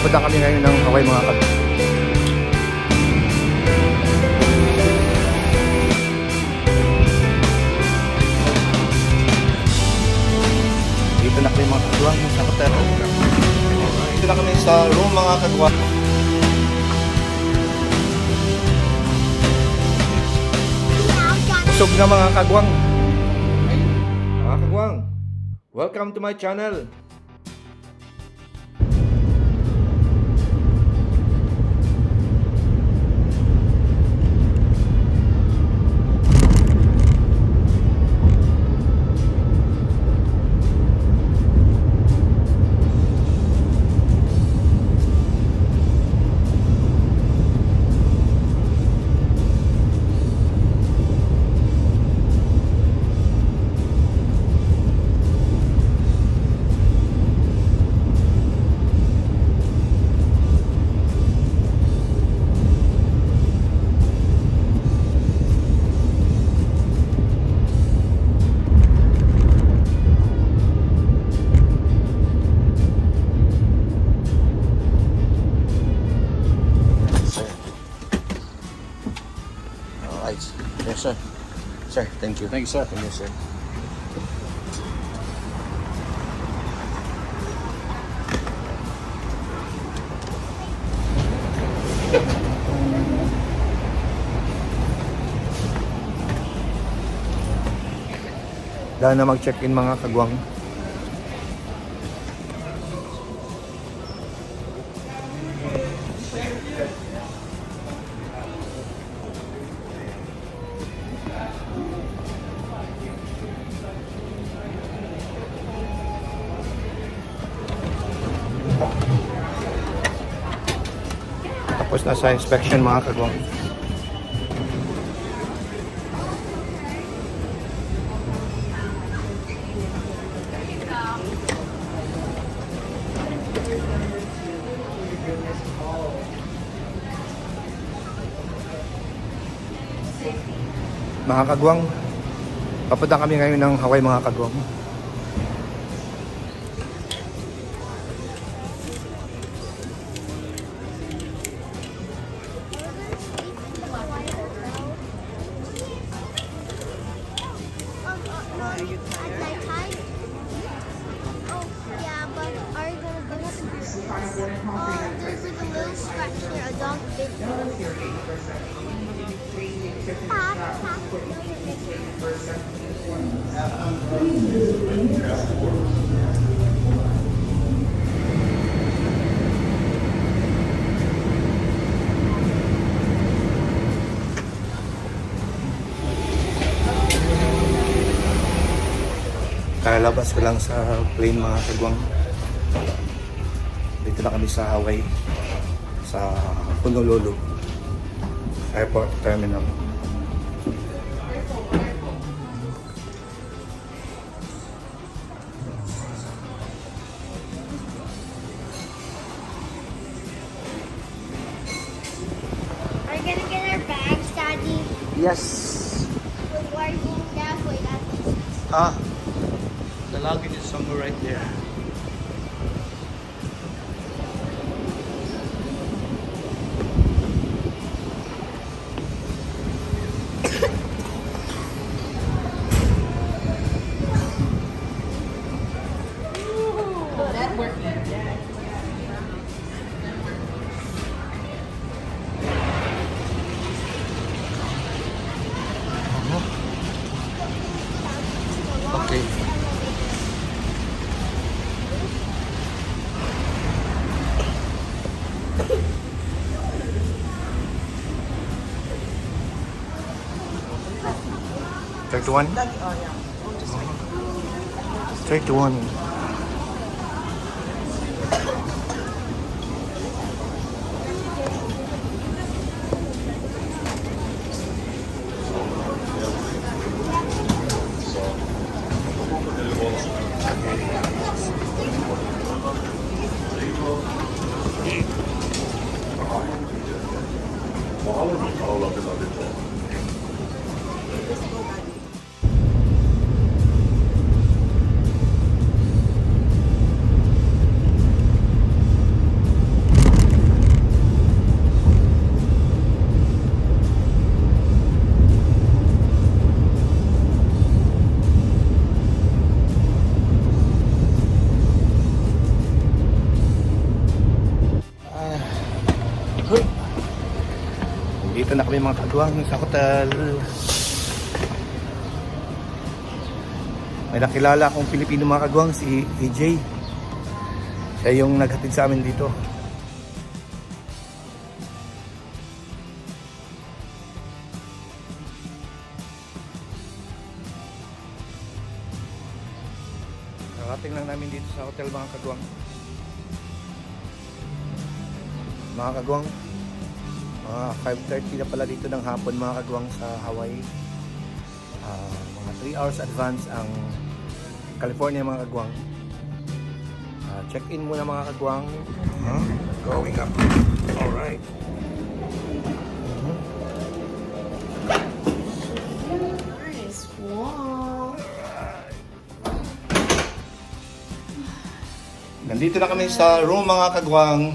Papunta kami ngayon ng Hawaii mga kagwang. Dito na kami mga kagwang sa hotel. Dito na kami sa room mga kagwang. Busog na mga kagwang. Mga kagwang, welcome to my channel. Yes, sir. Sir, thank you. Thank you, sir. Thank you, sir. Dahil na mag-check-in mga kagwang. Tapos nasa inspection mga kagwang. Mga kagwang, papunta kami ngayon ng Hawaii mga kagwang. There's like a little scratch there, a dog bit. Kalabas ko lang sa plane mga kagwang. Dito na kami sa Hawaii, sa Honolulu Airport Terminal. Are you gonna get our bags, Daddy? Yes! Why are you going that way? The luggage is somewhere right there. Okay. Straight to one? 31. Dito na kami mga kagwang sa hotel. May nakilala akong Pilipino mga kagwang, si AJ. Siya yung naghatid sa amin dito. Karating lang namin dito sa hotel mga kagwang. Mga kagwang, mga 5:30 na pala dito ng hapon mga kagwang sa Hawaii. Mga 3 hours advance ang California mga kagwang. Check-in muna mga kagwang. Going up. Alright. Nice. Wow. Nandito na kami sa room mga kagwang.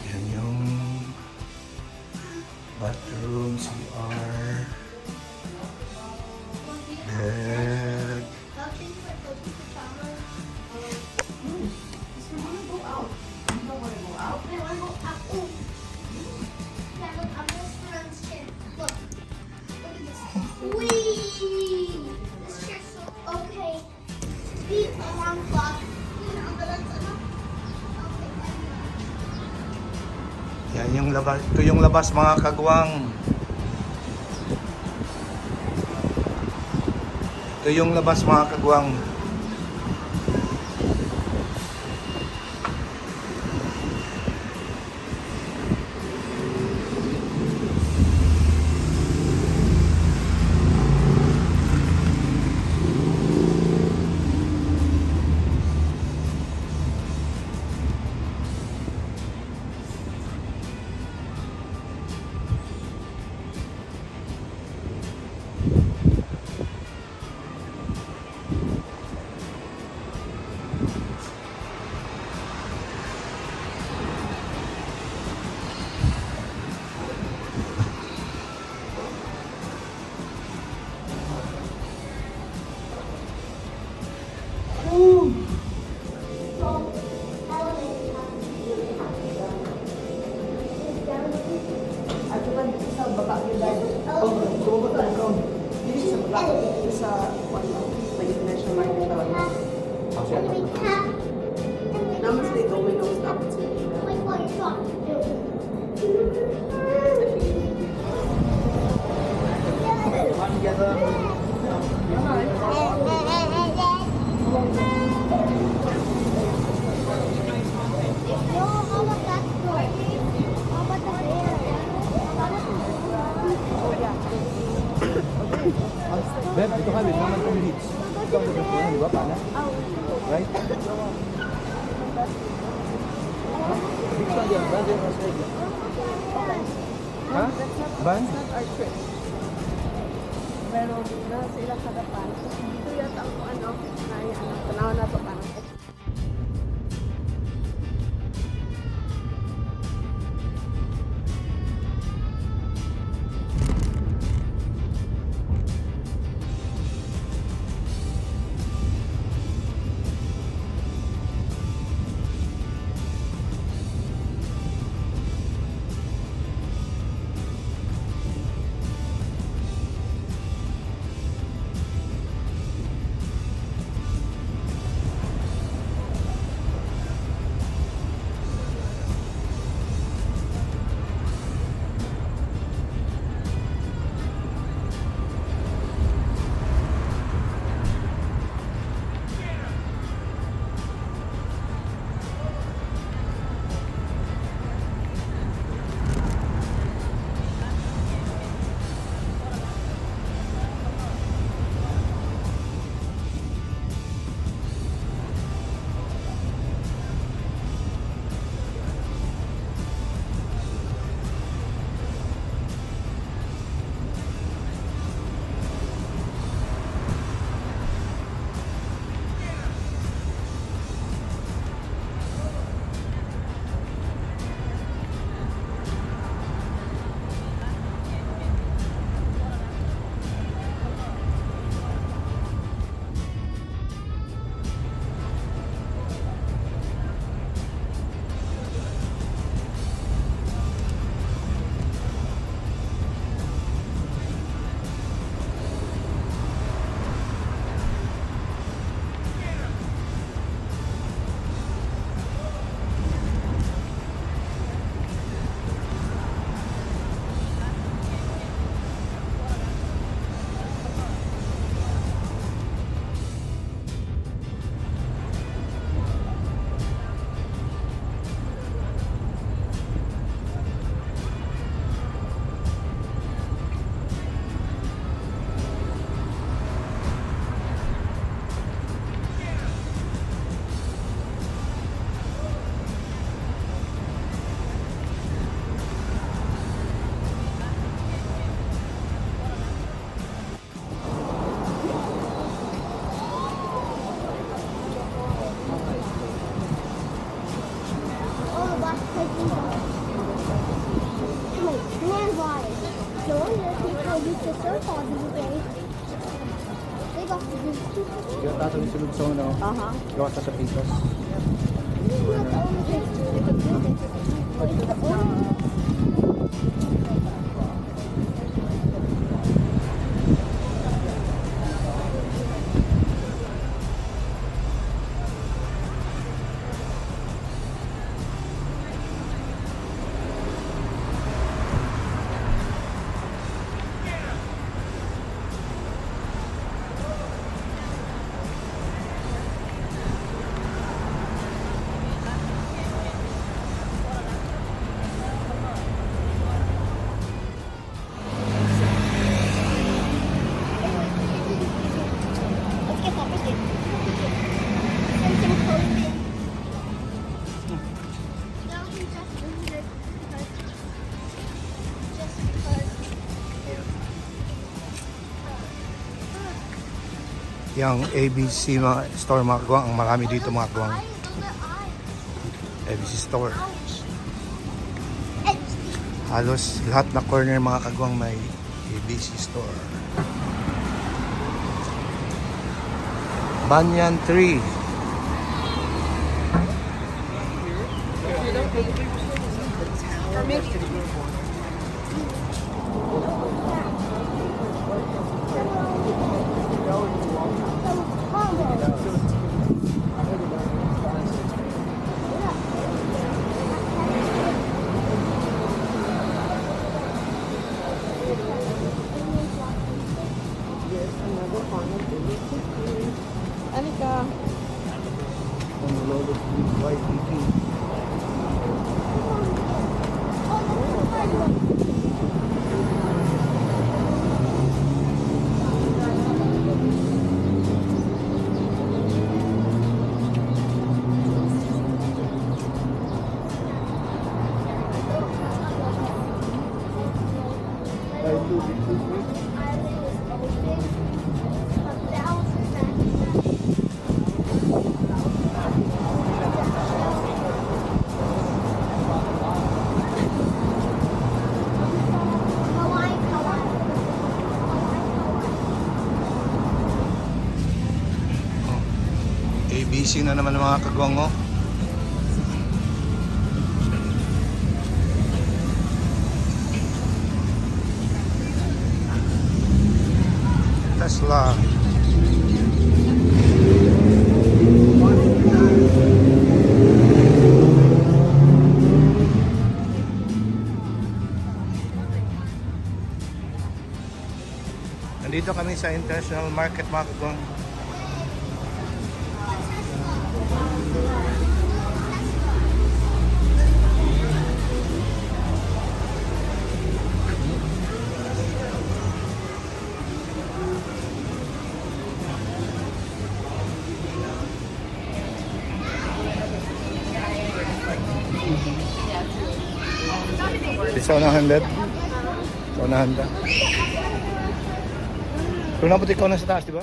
Yan yung bathroom, CR, bed. Yan yung labas. Ito yung labas mga kagwang. Ito yung labas mga kagwang. Beb, dito kami, naman kami hits. Ito ang gagawin, di ba? Paano? Right? Big fan yan, ban yan, ha? Ban? That's not our trip. Pero na sila kadapan. Dito yata ang tanaw na to parang Kaya taso yung sulod sa ano, Aha. gawa sa pitas. Let's get everything. And some clothing. No, he just visited because. Just because. Yung ABC mga store mga kagwang, ang marami dito mga kagwang. Eyes, those are eyes. ABC store. Ouch. And Halos lahat na corner mga kagwang may ABC store. Banyan tree. Anika. ABC na naman mga kagwang oh. Tesla. Nandito kami sa International Market mga kagwang. Sa unahan, Dad? Sa unahan ba? Kung nabuti ikaw na sa taas, di ba?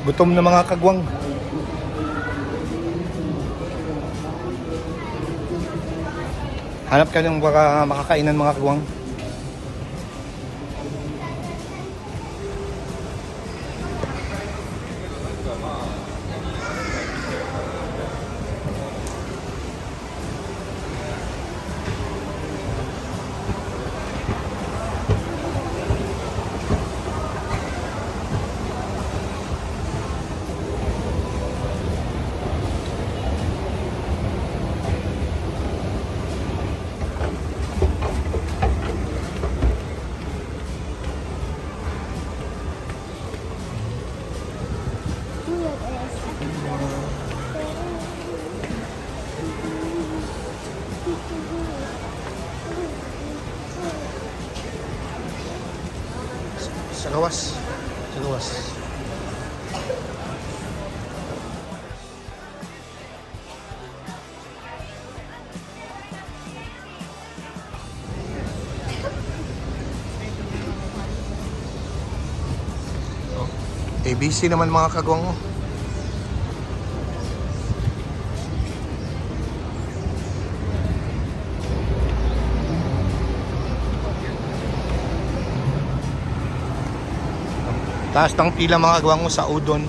Gutom na mga kagwang. Hanap ka ng baka makakainan mga kagwang. Sa gawas. Sa gawas. ABC naman mga kagwang mo. Taas ng pila mga kagwang mo sa udon.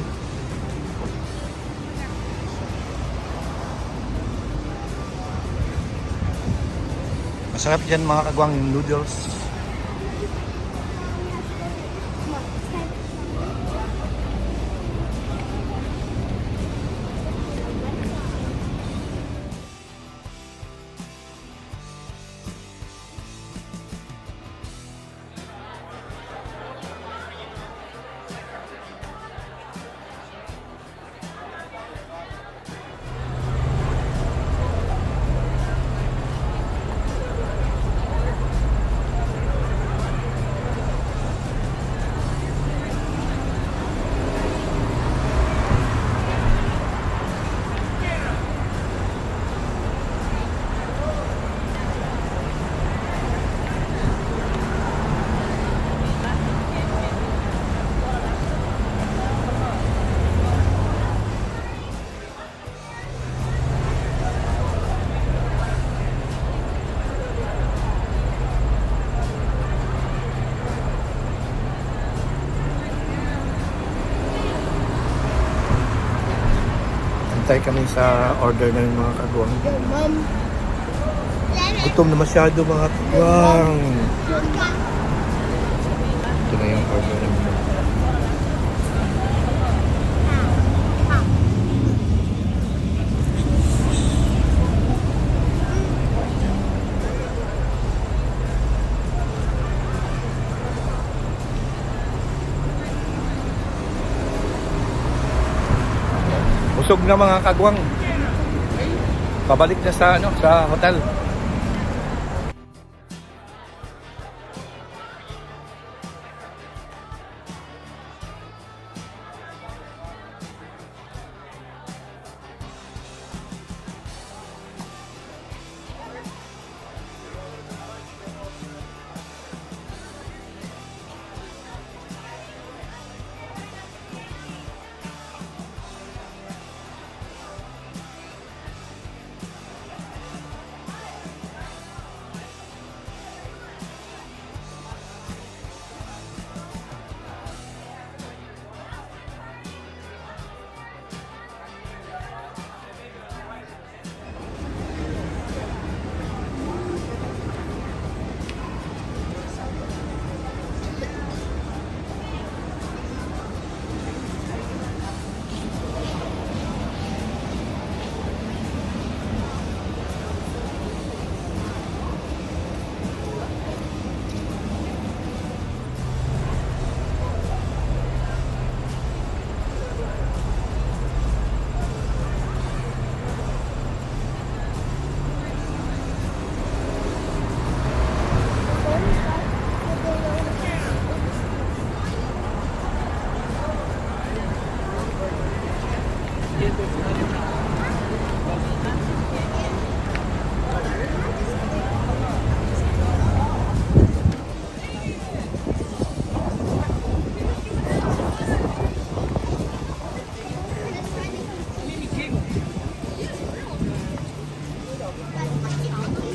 Masarap dyan mga kagwang yung noodles. Antay kami sa order ng mga kagwang. Mom. Gutom na masyado mga kagwang. Ito na yung order namin. Busog na mga kagwang. Pabalik na sa hotel.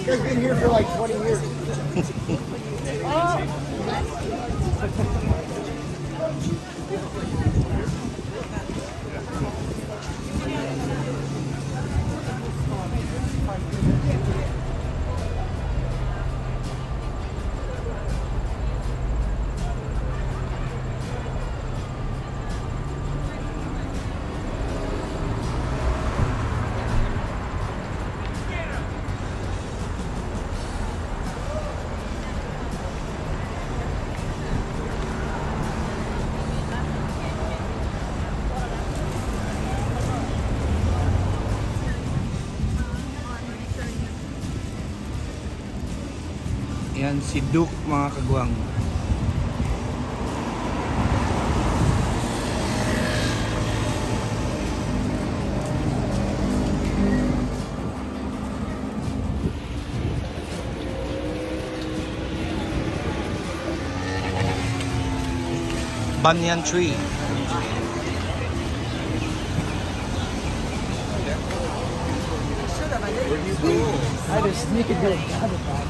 They've been here for like 20 years. Yan si Duke mga kagwang. Banyan tree. I just sneak a good job of that.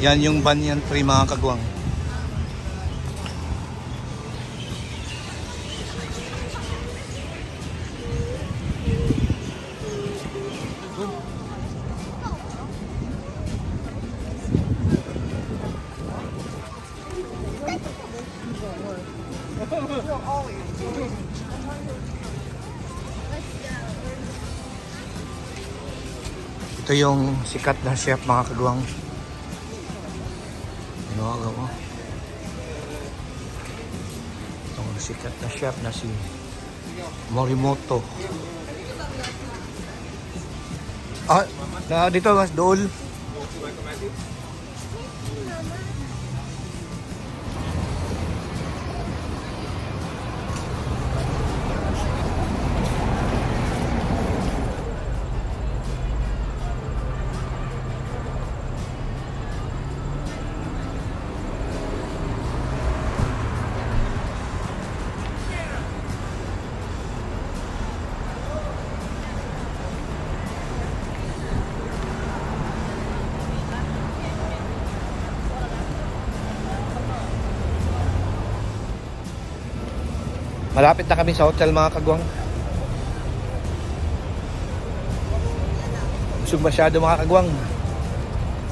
Yan yung banyan tree mga kagwang. Ito yung sikat na chef mga kagwang. Ano mo? Itong sikat na chef na si Morimoto. Dito mas dool. Malapit na kami sa hotel mga kagwang. Busog masyado mga kagwang.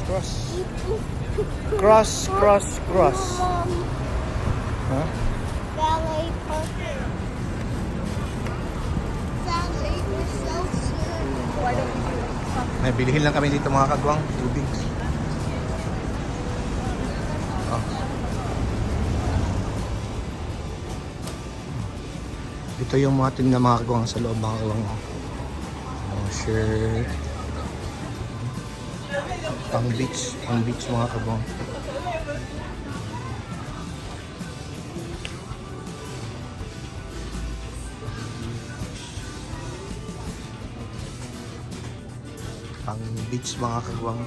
Cross. Cross, cross, cross. Ha? Ballet parking. Ballet was so soon. May bilihin lang kami dito mga kagwang. Tubig. Ito yung mga tingnan mga kagwang sa loob mga kagwang. Shirt. Pang beach mga kagwang. Pang beach mga kagwang.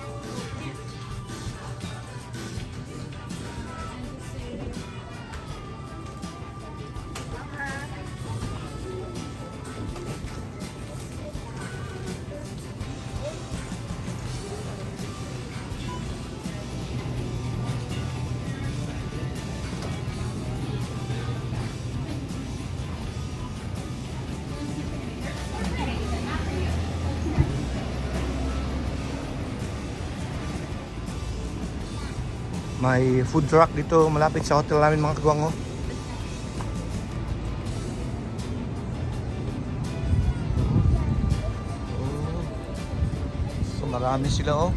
May food truck dito malapit sa hotel namin mga kagwang. So marami sila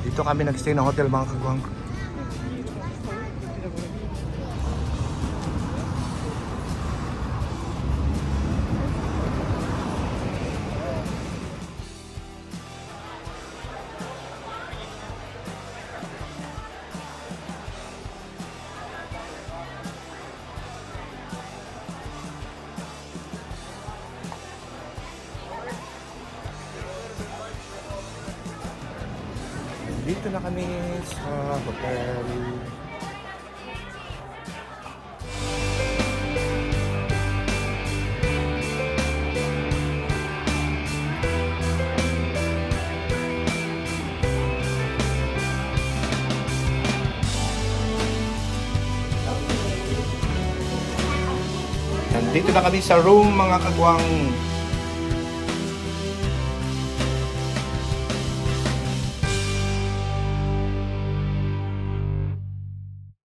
Dito kami nagstay ng hotel mga kagwang. Nandito na kami sa hotel. Nandito na kami sa room mga kagwang.